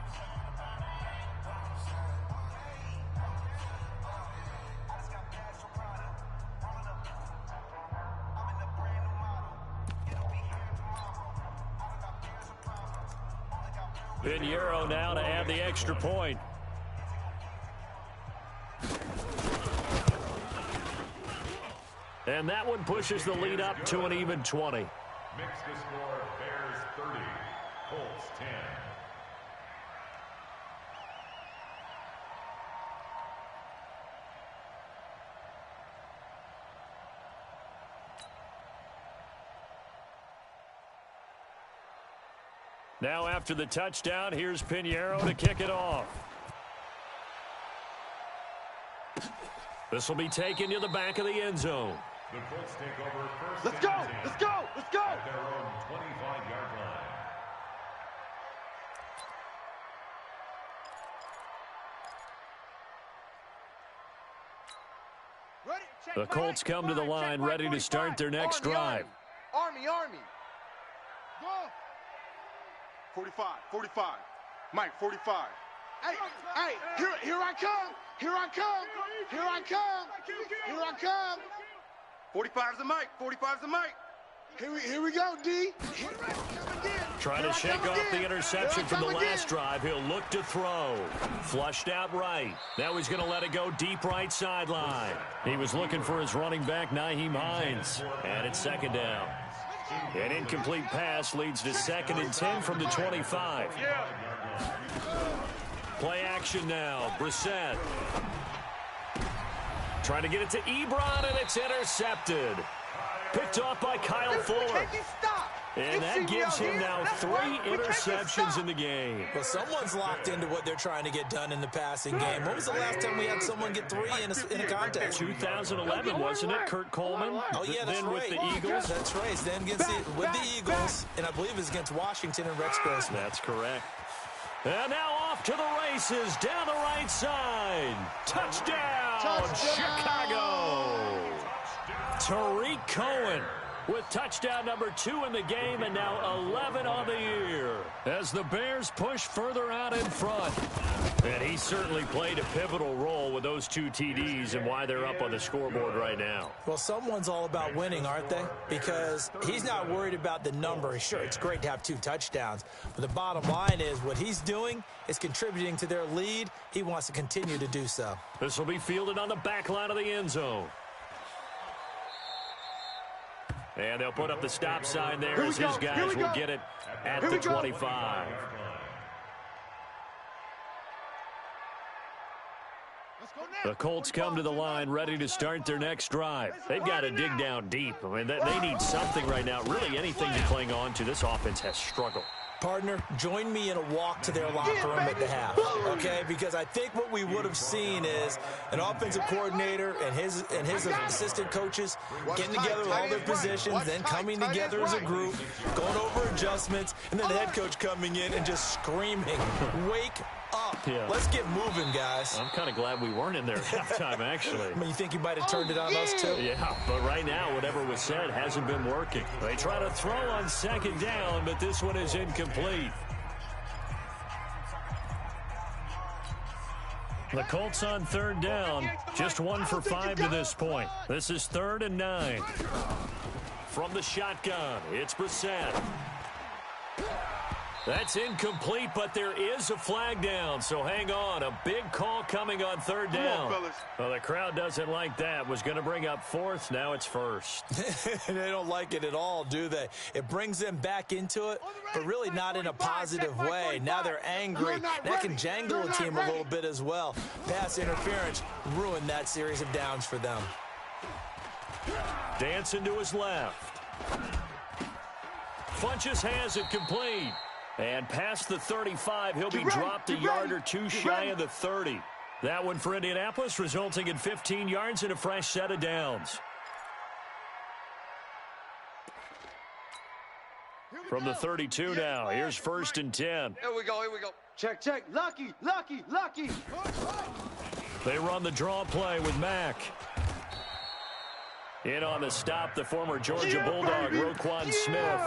Pinheiro now to add the extra point. And that one pushes the lead up to an even 20. Makes the score Bears 30, Colts 10. Now after the touchdown, here's Pinheiro to kick it off. This will be taken to the back of the end zone. The Colts take over first. Let's go, let's go, let's go. At their own 25-yard line. The Colts come to the line ready to start their next drive. Army. Go. 45, 45. Mike, 45. Hey, here I come. Here I come. Here I come. Here I come. 45's the Mike. 45's the Mike. Here we go, D. Trying to shake off the interception from the last drive. He'll look to throw. Flushed out right. Now he's going to let it go deep right sideline. He was looking for his running back, Nyheim Hines. And it's second down. An incomplete pass leads to 2nd and 10 from the 25. Play action now. Brissett. Trying to get it to Ebron, and it's intercepted. Picked off by Kyle Fuller. And that gives him now 3 interceptions in the game. Well, someone's locked into what they're trying to get done in the passing game. When was the last time we had someone get 3 in a contest? 2011, wasn't it? Kurt Coleman? Oh, yeah, that's then right. with the Eagles. That's right. Then with the Eagles, and I believe it was against Washington and Rex Grossman. That's correct. And now off to the races down the right side. Touchdown. Chicago. Tariq Cohen with touchdown number 2 in the game and now 11 on the year as the Bears push further out in front. And he certainly played a pivotal role with those 2 TDs and why they're up on the scoreboard right now. Well, someone's all about winning, aren't they? Because he's not worried about the number. Sure, it's great to have 2 touchdowns, but the bottom line is what he's doing is contributing to their lead. He wants to continue to do so. This will be fielded on the back line of the end zone. And they'll put up the stop sign there as his guys will get it at the 25. The Colts come to the line ready to start their next drive. They've got to dig down deep. I mean, they need something right now, really anything to cling on to. This offense has struggled. Partner, join me in a walk to their locker room at the half, okay? Because I think what we would have seen is an offensive coordinator and his assistant coaches getting together with all their positions, then coming together as a group, going over adjustments, and then the head coach coming in and just screaming, wake up. Yeah. Let's get moving, guys. I'm kind of glad we weren't in there at halftime, actually. I mean, you think you might have turned it on us, too? Yeah, but right now, whatever was said hasn't been working. They try to throw on second down, but this one is incomplete. The Colts on third down, just 1 for 5 to this point. This is 3rd and 9. From the shotgun, it's Brissett. That's incomplete, but there is a flag down, so hang on. A big call coming on third down. Well, the crowd doesn't like that. Was going to bring up 4th, now it's 1st. They don't like it at all, do they? It brings them back into it, but really not in a positive way. Now they're angry. That can jangle a team a little bit as well. Pass interference ruined that series of downs for them. Dancing to his left. Funches has it complete. And past the 35, he'll be dropped a yard or two shy of the 30. That one for Indianapolis, resulting in 15 yards and a fresh set of downs. From the 32 now, here's 1st and 10. Here we go, here we go. Check, check. Lucky, lucky, lucky. They run the draw play with Mack. In on the stop, the former Georgia Bulldog, Roquan Smith.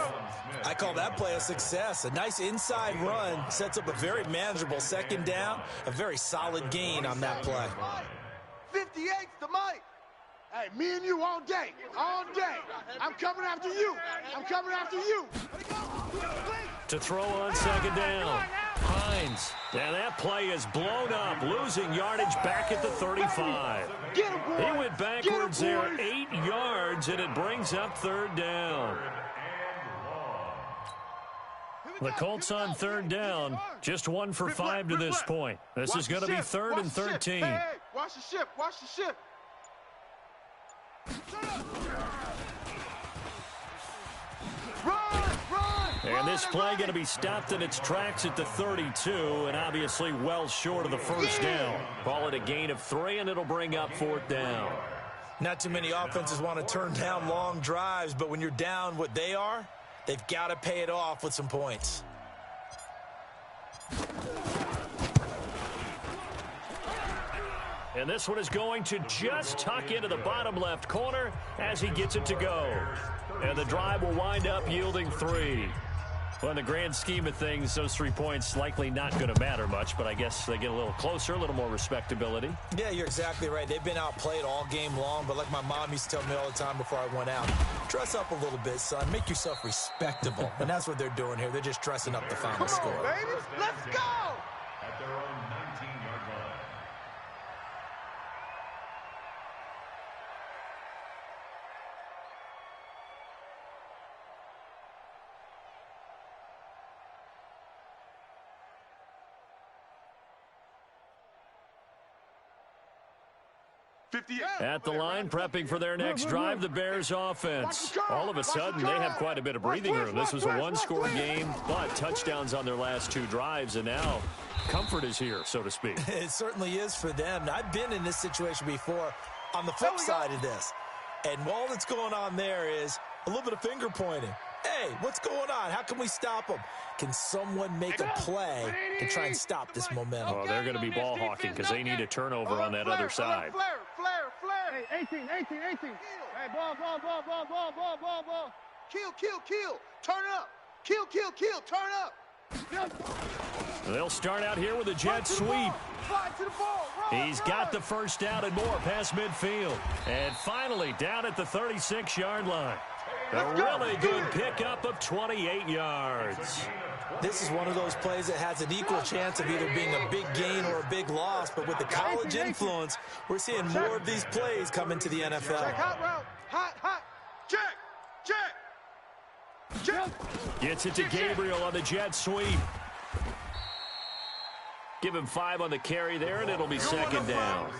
I call that play a success. A nice inside run sets up a very manageable second down. A very solid gain on that play. 58's the mic. Hey, me and you all day. All day. I'm coming after you. I'm coming after you. To throw on second down. Hines. And that play is blown up, losing yardage back at the 35. He went backwards there 8 yards, and it brings up 3rd down. The Colts on 3rd down, just 1 for 5 to this point. This is going to be 3rd and 13. Hey, watch the ship, watch the ship. And this play going to be stopped in its tracks at the 32, and obviously well short of the first down. Call it a gain of 3, and it'll bring up 4th down. Not too many offenses want to turn down long drives, but when you're down what they are, they've got to pay it off with some points. And this one is going to just tuck into the bottom left corner as he gets it to go. And the drive will wind up yielding 3. Well, in the grand scheme of things, those 3 points likely not going to matter much, but I guess they get a little closer, a little more respectability. Yeah, you're exactly right. They've been outplayed all game long, but like my mom used to tell me all the time before I went out, dress up a little bit, son. Make yourself respectable. And that's what they're doing here. They're just dressing up the final score. Come on, baby. Let's go. At their own 19-yard line. At the line, prepping for their next drive, the Bears offense. All of a sudden, they have quite a bit of breathing room. This was a one-score game, but touchdowns on their last 2 drives, and now comfort is here, so to speak. It certainly is for them. I've been in this situation before on the flip side of this. And all that's going on there is a little bit of finger pointing. Hey, what's going on? How can we stop them? Can someone make a play to try and stop this momentum? Oh, they're going to be ball hawking because they need a turnover on that other side. Flare. Hey, 18. Hey, ball. Kill. Turn up. Kill. Turn up. They'll start out here with a jet sweep. Fly to the ball. He's got the first down and more past midfield. And finally down at the 36-yard line. A really good pickup of 28 yards. This is one of those plays that has an equal chance of either being a big gain or a big loss. But with the college influence, we're seeing more of these plays come into the NFL. Check hot route. Hot. Check. Gets it to Gabriel on the jet sweep. Give him 5 on the carry there, and it'll be second down.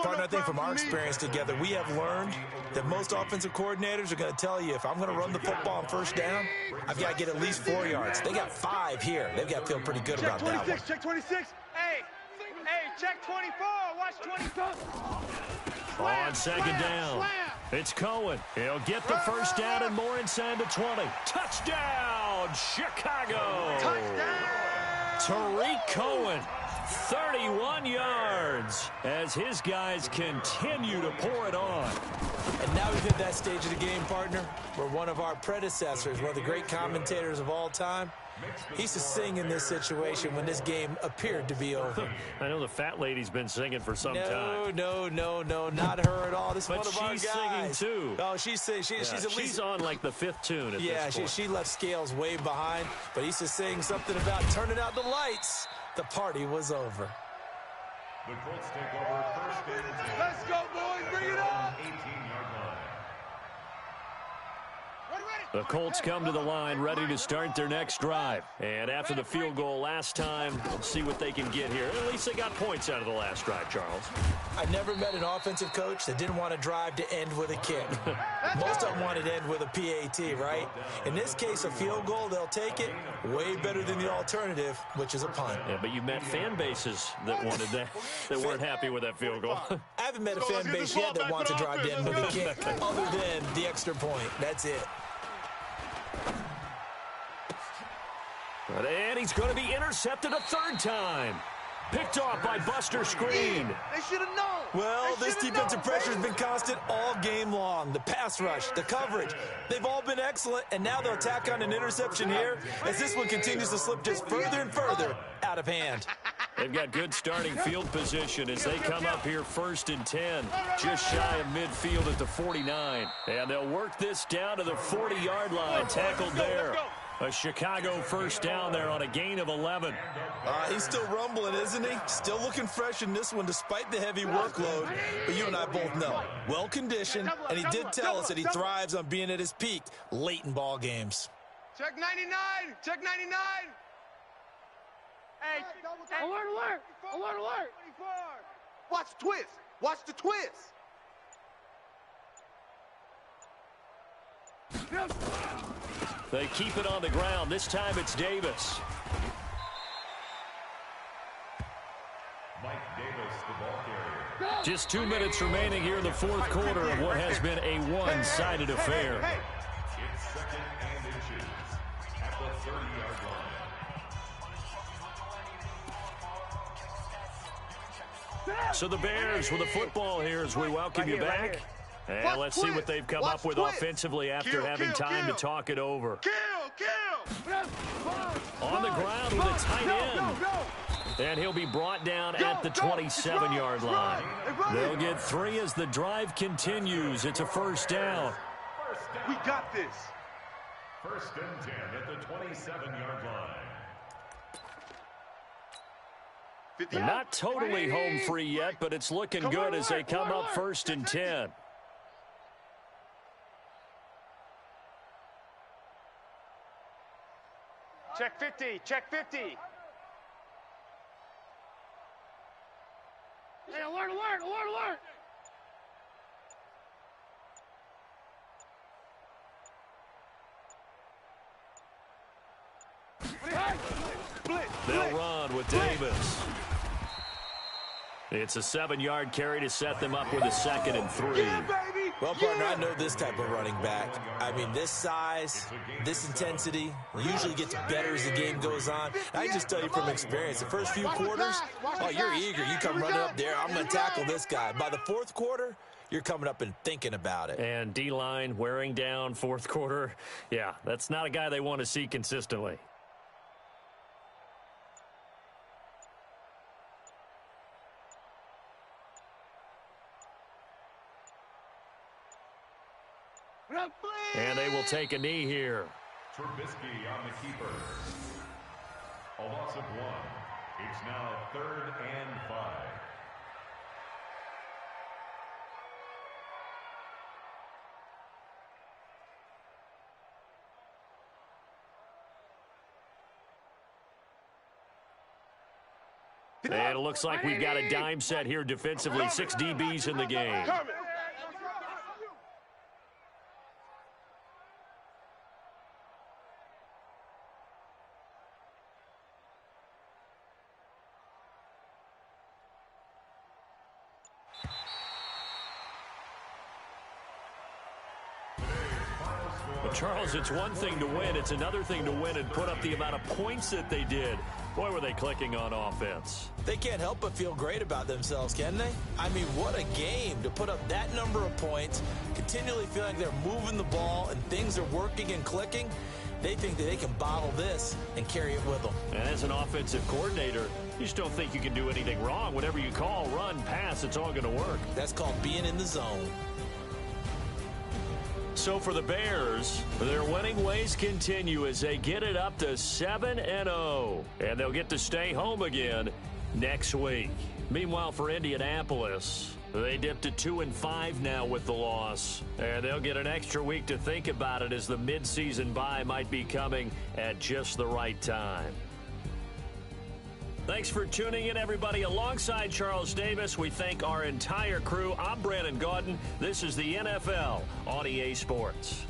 Partner, I think from our experience together, we have learned that most offensive coordinators are going to tell you, if I'm going to run the football on first down, I've got to get at least 4 yards. They got 5 here. They've got to feel pretty good about that one. Check 26. Hey, check 24. Watch 24. On second down, it's Cohen. He'll get the first down and more inside the 20. Touchdown, Chicago. Tariq Cohen, 31 yards as his guys continue to pour it on. And now we've hit that stage of the game, partner, where one of our predecessors, one of the great commentators of all time, he used to sing in this situation when this game appeared to be over. I know the fat lady's been singing for some time. No, not her at all. This is one of our guys. But she's singing, too. Oh, she's at least... She's on, like, the 5th tune at this point. She left Scales way behind, but he used to sing something about turning out the lights. The party was over. The Colts take over first and 10. Let's go, boys. Bring it on. 18-yard line. The Colts come to the line ready to start their next drive. And after the field goal last time, we'll see what they can get here. At least they got points out of the last drive, Charles. I never met an offensive coach that didn't want to drive to end with a kick. Most of them wanted to end with a PAT, right? In this case, a field goal, they'll take it. Way better than the alternative, which is a punt. Yeah, but you've met fan bases that wanted that weren't happy with that field goal. I haven't met a fan base yet that wants to drive to end with a kick, other than the extra point. That's it. And he's going to be intercepted a 3rd time. Picked off by Buster Screen. They should have known. Well, this defensive pressure has been constant all game long. The pass rush, the coverage, they've all been excellent, and now they'll tack on an interception here as this one continues to slip just further and further out of hand. They've got good starting field position as they come up here 1st and 10, just shy of midfield at the 49. And they'll work this down to the 40-yard line, tackled there. A Chicago first down there on a gain of 11. He's still rumbling, isn't he? Still looking fresh in this one despite the heavy workload. But you and I both know, well-conditioned, and he did tell us that he thrives on being at his peak late in ball games. Check 99. Check 99. Hey, alert. Watch the twist. Watch the twist. They keep it on the ground. This time it's Davis. Mike Davis, the ball carrier. Just 2 minutes remaining here in the 4th quarter of what has been a one-sided affair. It's 2nd and inches at the 30-yard line. So the Bears with the football here as we welcome you back. And let's see what they've come up with offensively after having time to talk it over. On the ground with a tight end. And he'll be brought down at the 27-yard line. They'll get 3 as the drive continues. It's a first down. We got this. 1st and 10 at the 27-yard line. They're not totally home free yet, but it's looking good as they come up 1st and 10. Check 50. Check 50. Hey, alert. They'll run with Davis. It's a 7-yard carry to set them up with a 2nd and 3. Well, partner, I know this type of running back. I mean, this size, this intensity usually gets better as the game goes on. I can just tell you from experience, the first few quarters, oh, you're eager. You come running up there, I'm going to tackle this guy. By the 4th quarter, you're coming up and thinking about it. And D-line wearing down 4th quarter. Yeah, that's not a guy they want to see consistently. And they will take a knee here. Trubisky on the keeper. A loss of 1. It's now 3rd and 5. And it looks like we've got a dime set here defensively. 6 DBs in the game. Well, Charles, it's one thing to win. It's another thing to win and put up the amount of points that they did. Boy, were they clicking on offense. They can't help but feel great about themselves, can they? I mean, what a game to put up that number of points, continually feeling like they're moving the ball and things are working and clicking. They think that they can bottle this and carry it with them. And as an offensive coordinator, you just don't think you can do anything wrong. Whatever you call, run, pass, it's all going to work. That's called being in the zone. So for the Bears, their winning ways continue as they get it up to 7-0. And they'll get to stay home again next week. Meanwhile, for Indianapolis, they dipped to 2-5 now with the loss. And they'll get an extra week to think about it as the midseason bye might be coming at just the right time. Thanks for tuning in, everybody. Alongside Charles Davis, we thank our entire crew. I'm Brandon Gaudin. This is the NFL on EA Sports.